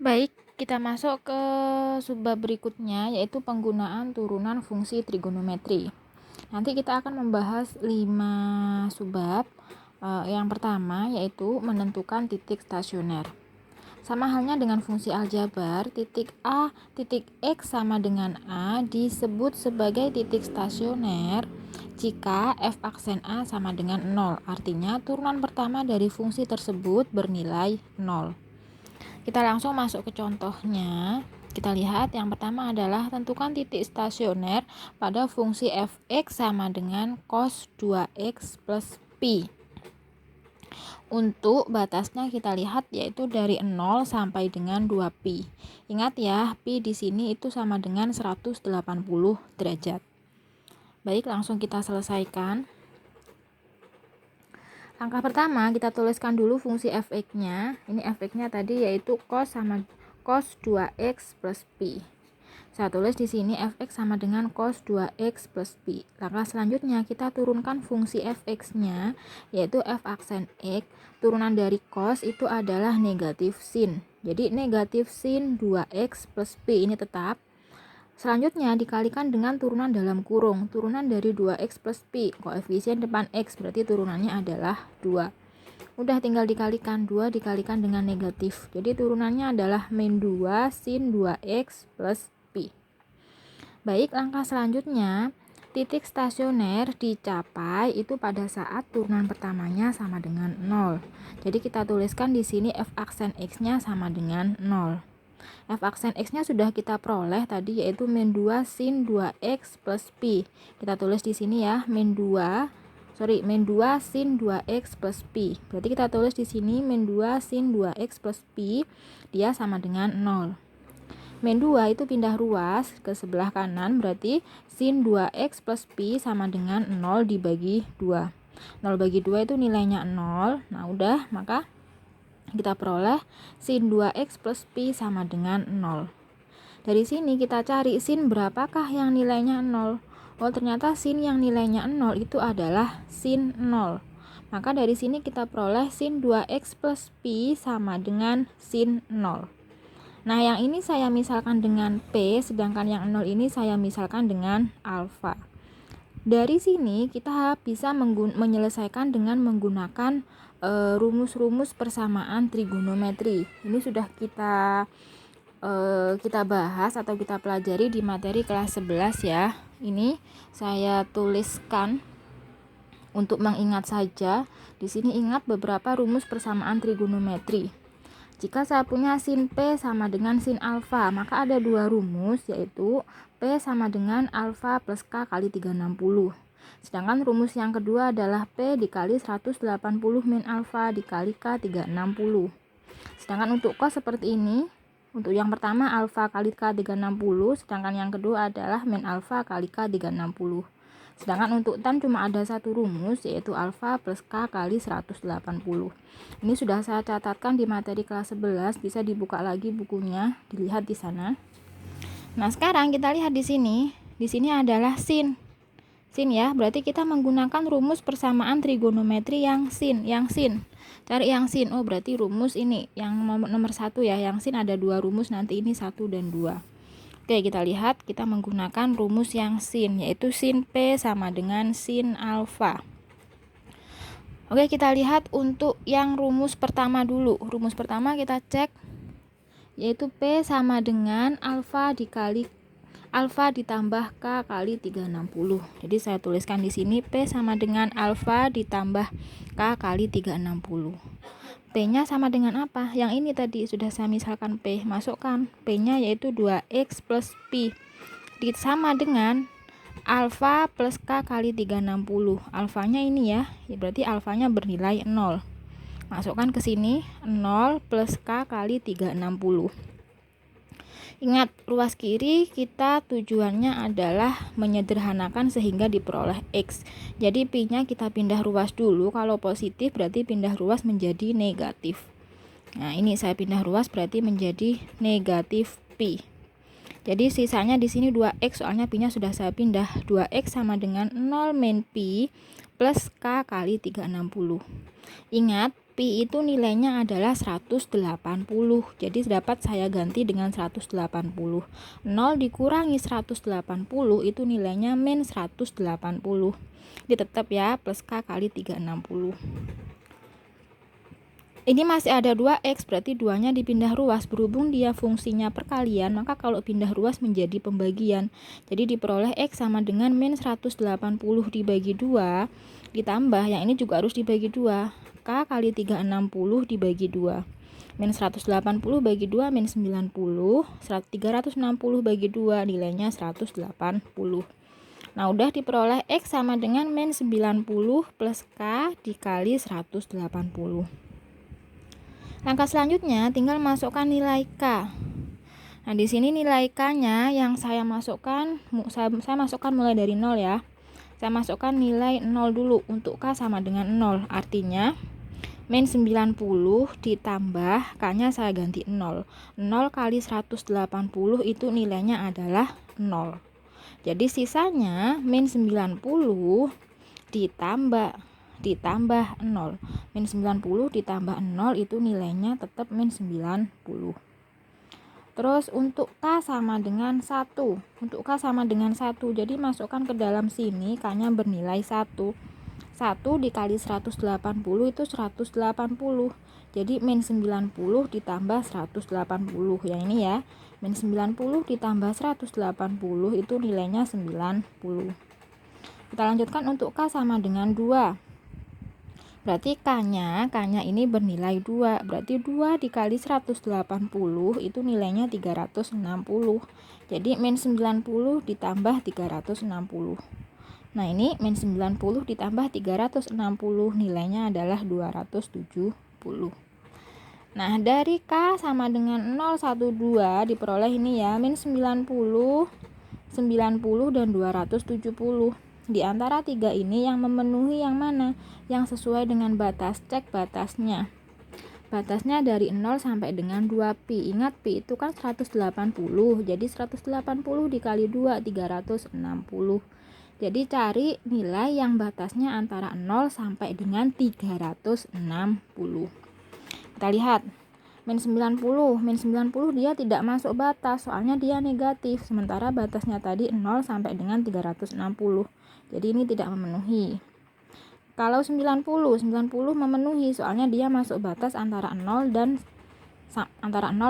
Baik, kita masuk ke subbab berikutnya, yaitu penggunaan turunan fungsi trigonometri. Nanti kita akan membahas 5 subbab. Yang pertama yaitu menentukan titik stasioner. Sama halnya dengan fungsi aljabar, titik A, titik X sama dengan A disebut sebagai titik stasioner jika f aksen A sama dengan 0. Artinya turunan pertama dari fungsi tersebut bernilai 0. Kita langsung masuk ke contohnya. Kita lihat yang pertama adalah tentukan titik stasioner pada fungsi fx sama dengan cos 2x plus pi. Untuk batasnya kita lihat yaitu dari 0 sampai dengan 2pi. Ingat ya, pi di sini itu sama dengan 180 derajat. Baik, langsung kita selesaikan. Langkah pertama kita tuliskan dulu fungsi fx-nya. Ini fx-nya tadi yaitu cos 2x plus pi. Saya tulis di sini fx sama dengan cos 2x plus pi. Langkah selanjutnya kita turunkan fungsi fx-nya yaitu f aksen x. Turunan dari cos itu adalah negatif sin. Jadi negatif sin 2x plus pi ini tetap. Selanjutnya dikalikan dengan turunan dalam kurung. Turunan dari 2x plus pi. Koefisien depan x berarti turunannya adalah 2. Udah tinggal dikalikan, 2 dikalikan dengan negatif. Jadi turunannya adalah min 2 sin 2x plus pi. Baik, langkah selanjutnya titik stasioner dicapai itu pada saat turunan pertamanya sama dengan 0. Jadi kita tuliskan di sini f aksen x-nya sama dengan 0. F aksen x-nya sudah kita peroleh tadi yaitu min 2 sin 2x plus pi. Kita tulis di sini ya, min 2 sin 2x plus pi. Berarti kita tulis di sini min 2 sin 2x plus pi, dia sama dengan 0. Min 2 itu pindah ruas ke sebelah kanan, berarti sin 2x plus pi sama dengan 0 dibagi 2. 0 bagi 2 itu nilainya 0. Nah udah, maka kita peroleh sin 2x plus pi sama dengan 0. Dari sini kita cari sin berapakah yang nilainya 0. Oh, ternyata sin yang nilainya 0 itu adalah sin 0. Maka dari sini kita peroleh sin 2x plus pi sama dengan sin 0. Nah, yang ini saya misalkan dengan P, sedangkan yang 0 ini saya misalkan dengan alfa. Dari sini kita bisa menyelesaikan dengan menggunakan rumus-rumus persamaan trigonometri. Ini sudah kita bahas atau kita pelajari di materi kelas 11 ya. Ini saya tuliskan untuk mengingat saja. Di sini ingat beberapa rumus persamaan trigonometri. Jika saya punya sin P sama dengan sin alfa, maka ada dua rumus yaitu P sama dengan alfa plus K kali 360. Sedangkan rumus yang kedua adalah P dikali 180 min alfa dikali K 360. Sedangkan untuk cos seperti ini. Untuk yang pertama alfa kali K 360, sedangkan yang kedua adalah min alfa kali K 360. Sedangkan untuk tan cuma ada satu rumus yaitu alfa plus K kali 180. Ini sudah saya catatkan di materi kelas 11, bisa dibuka lagi bukunya, dilihat di sana. Nah, sekarang kita lihat di sini. Di sini adalah sin. Sin ya, berarti kita menggunakan rumus persamaan trigonometri yang sin. Cari yang sin. Oh, berarti rumus ini yang nomor 1 ya. Yang sin ada dua rumus, nanti ini 1 dan 2. Oke, kita lihat kita menggunakan rumus yang sin, yaitu sin P sama dengan sin alfa. Oke, kita lihat untuk yang rumus pertama dulu. Rumus pertama kita cek, yaitu P sama dengan alfa dikali alfa ditambah K kali 360. Jadi saya tuliskan di sini P sama dengan alfa ditambah K kali 360. P-nya sama dengan apa? Yang ini tadi sudah saya misalkan P, masukkan P-nya yaitu 2x plus pi. Sama dengan alfa plus K kali 360. Alfanya ini ya, berarti alfanya bernilai 0. Masukkan ke sini 0 plus K kali 360. Ingat, ruas kiri kita tujuannya adalah menyederhanakan sehingga diperoleh X. Jadi pi-nya kita pindah ruas dulu. Kalau positif berarti pindah ruas menjadi negatif. Nah, ini saya pindah ruas berarti menjadi negatif pi. Jadi sisanya di sini 2x, soalnya pi-nya sudah saya pindah. 2x sama dengan 0 min pi plus K kali 360. Ingat, Pi itu nilainya adalah 180. Jadi dapat saya ganti dengan 180. 0 dikurangi 180 itu nilainya min 180. Ini tetap ya, plus K kali 360. Ini masih ada 2X, berarti 2-nya dipindah ruas. Berhubung dia fungsinya perkalian, maka kalau pindah ruas menjadi pembagian. Jadi diperoleh X sama dengan min 180 dibagi 2, ditambah yang ini juga harus dibagi 2. K kali 360 dibagi 2. Min 180 bagi 2 min 90. 360 bagi 2 nilainya 180. Nah, udah diperoleh X sama dengan min 90 plus K dikali 180. Langkah selanjutnya tinggal masukkan nilai K. Nah, di sini nilai K-nya yang saya masukkan, saya masukkan mulai dari 0 ya. Saya masukkan nilai 0 dulu untuk K sama dengan 0. Artinya min 90 ditambah K-nya saya ganti 0. 0 kali 180 itu nilainya adalah 0. Jadi sisanya min 90 ditambah 0. Min 90 ditambah 0 itu nilainya tetap min 90. Terus untuk K sama dengan 1. Untuk K sama dengan 1. Jadi masukkan ke dalam sini K-nya bernilai 1. 1 dikali 180 itu 180. Jadi min 90 ditambah 180. Yang ini ya. Min 90 ditambah 180 itu nilainya 90. Kita lanjutkan untuk K sama dengan 2. Berarti K-nya ini bernilai 2. Berarti 2 dikali 180 itu nilainya 360. Jadi min 90 ditambah 360. Nah, ini min 90 ditambah 360 nilainya adalah 270. Nah, dari K sama dengan 012 diperoleh ini ya, min 90, 90 dan 270. Di antara 3 ini yang memenuhi yang mana? Yang sesuai dengan batas. Cek batasnya. Batasnya dari 0 sampai dengan 2pi. Ingat pi itu kan 180. Jadi 180 dikali 2 360. Jadi cari nilai yang batasnya antara 0 sampai dengan 360. Kita lihat. Min 90 dia tidak masuk batas, soalnya dia negatif, sementara batasnya tadi 0 sampai dengan 360. Jadi ini tidak memenuhi. Kalau 90 memenuhi, soalnya dia masuk batas antara 0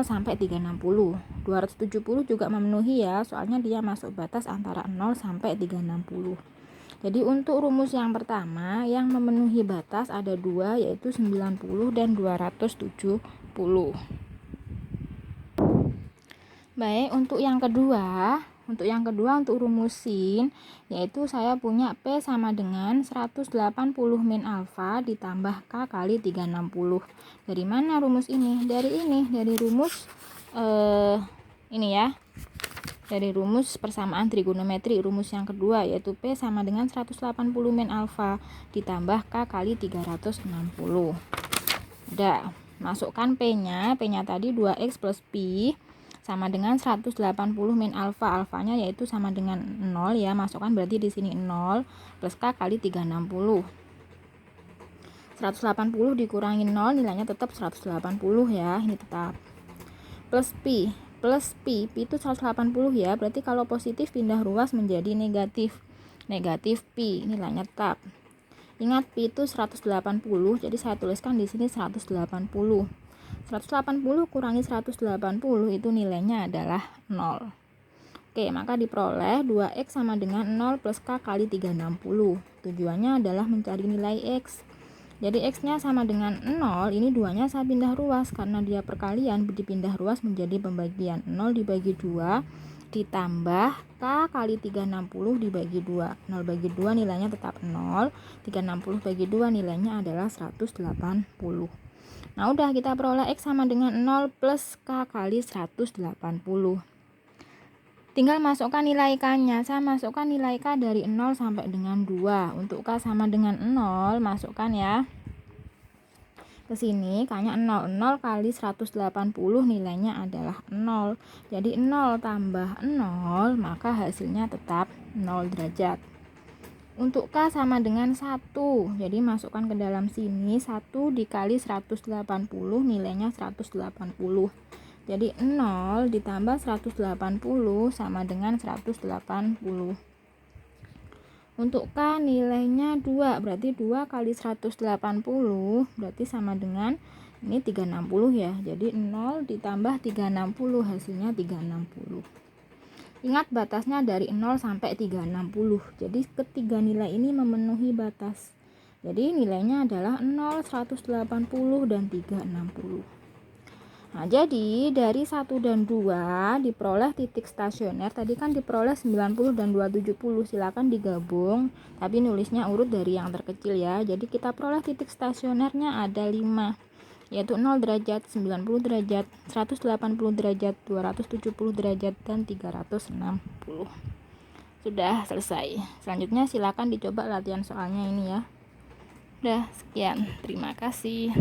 sampai 360. 270 juga memenuhi ya, soalnya dia masuk batas antara 0 sampai 360. Jadi untuk rumus yang pertama yang memenuhi batas ada 2, yaitu 90 dan 270. Baik, untuk yang kedua untuk rumusin, yaitu saya punya P sama dengan 180 min alfa ditambah K kali 360. Dari mana rumus ini? Dari rumus ini ya. Dari rumus persamaan trigonometri, rumus yang kedua, yaitu P sama dengan 180 min alfa ditambah K kali 360. Udah, masukkan P-nya tadi 2X plus Pi sama dengan 180 min alfa. Alfanya yaitu sama dengan 0 ya, masukkan berarti di sini 0 plus K kali 360. 180 dikurangi 0 nilainya tetap 180 ya, ini tetap. Plus Pi itu 180 ya, berarti kalau positif pindah ruas menjadi negatif Pi, nilainya tetap. Ingat Pi itu 180, jadi saya tuliskan di sini 180 kurangi 180 itu nilainya adalah 0. Oke, maka diperoleh 2X sama dengan 0 plus K kali 360. Tujuannya adalah mencari nilai X. Jadi X-nya sama dengan 0, ini 2-nya saya pindah ruas. Karena dia perkalian, dipindah ruas menjadi pembagian. 0 dibagi 2, ditambah K kali 360 dibagi 2. 0 bagi 2 nilainya tetap 0. 360 bagi 2 nilainya adalah 180. Nah, udah kita peroleh X sama dengan 0 plus K kali 180. Tinggal masukkan nilai K-nya. Saya masukkan nilai K dari 0 sampai dengan 2. Untuk K sama dengan 0, masukkan ya. Ke sini K-nya 0. 0 kali 180 nilainya adalah 0. Jadi 0 tambah 0, maka hasilnya tetap 0 derajat. Untuk K sama dengan 1. Jadi masukkan ke dalam sini 1 dikali 180 nilainya 180. Jadi 0 ditambah 180 sama dengan 180. Untuk K nilainya 2, berarti 2 kali 180 berarti sama dengan ini 360 ya. Jadi 0 ditambah 360 hasilnya 360. Ingat batasnya dari 0 sampai 360. Jadi ketiga nilai ini memenuhi batas. Jadi nilainya adalah 0, 180 dan 360. Nah, jadi dari 1 dan 2 diperoleh titik stasioner. Tadi kan diperoleh 90 dan 270. Silakan digabung, tapi nulisnya urut dari yang terkecil ya. Jadi kita peroleh titik stasionernya ada 5. Yaitu 0 derajat, 90 derajat, 180 derajat, 270 derajat, dan 360. Sudah selesai. Selanjutnya silakan dicoba latihan soalnya ini ya. Udah, sekian. Terima kasih.